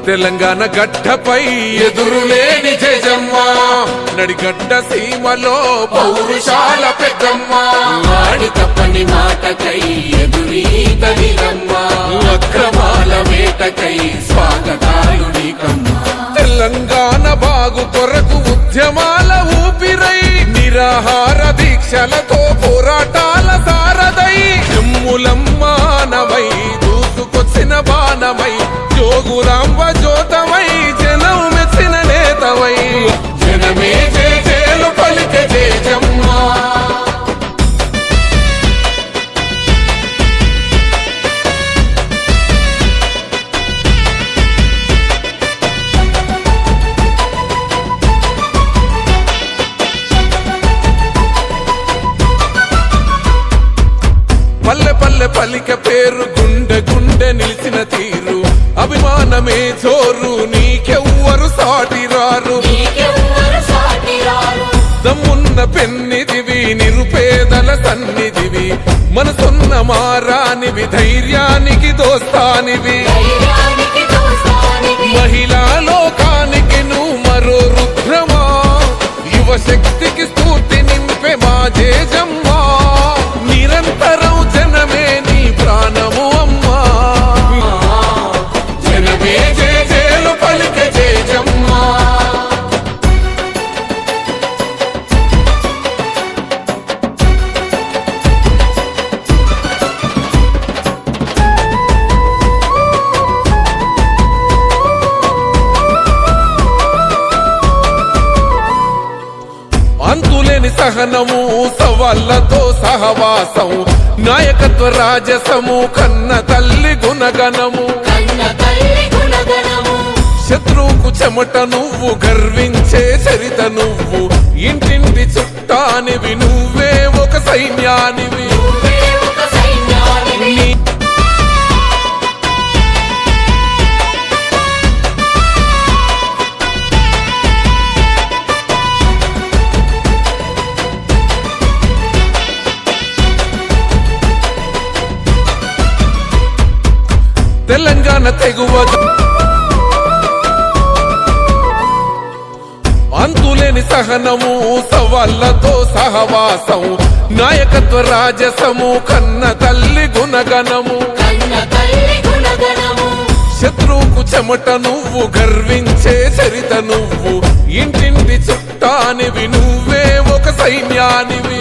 తెలంగాణ గడ్డపై ఎదురులేని జయజమ్మ నడిగడ్డ సీమలో పౌరుషాల పెద్దమ్మ వాడి తప్పని మాటకై ఎదురీత నిలమ్మ అక్రమాల వేటకై స్వాగతాలు నీకమ్మ తెలంగాణ బాగు కొరకు ఉద్యమాల ఊపిరై నిరాహార దీక్షలతో పోరాటాల సారదై జమ్ములమ్మానవై దూసుకొచ్చిన బాణమై జోగురాంబ జ్యోతమై జనం మెచ్చిన నేతవై జనమే జేజేలు పలికే జయజమ్మ పల్లె పల్లె పలిక పేరు గుండె గుండె నిలిచిన తీరు అభిమానమే జోరు నీకెవ్వరు సాటిరారు దమ్మున్న పెన్నిదివి నిరుపేదల సన్నిధివి మనసున్న మారానివి ధైర్యానికి దోస్తానివి మహిళా లోకానికి నువ్వు మరో రుద్రమా యువశక్తికి స్ఫూర్తి నింపే మా జేజమ్మా నిరంతరం జనమే నీ ప్రాణము అమ్మా జనమే జేజేలు పలికే జయజమ్మ అంతులేని సహనము సవాళ్లతో సహవాసం నాయకత్వ రాజసము కన్న తల్లి గుణగణము శత్రువుకు చెమట నువ్వు గర్వించే చరిత నువ్వు ఇంటింటి చుట్టానివి నువ్వే ఒక సైన్యానివి నీ తెలంగాణ తెగువ అంతులేని సహనము సవాళ్లతో సహవాసం నాయకత్వ రాజసము కన్న తల్లి గుణగణము శత్రువుకు చెమట నువ్వు గర్వించే చరిత నువ్వు ఇంటింటి చుట్టానివి నువ్వే ఒక సైన్యానివి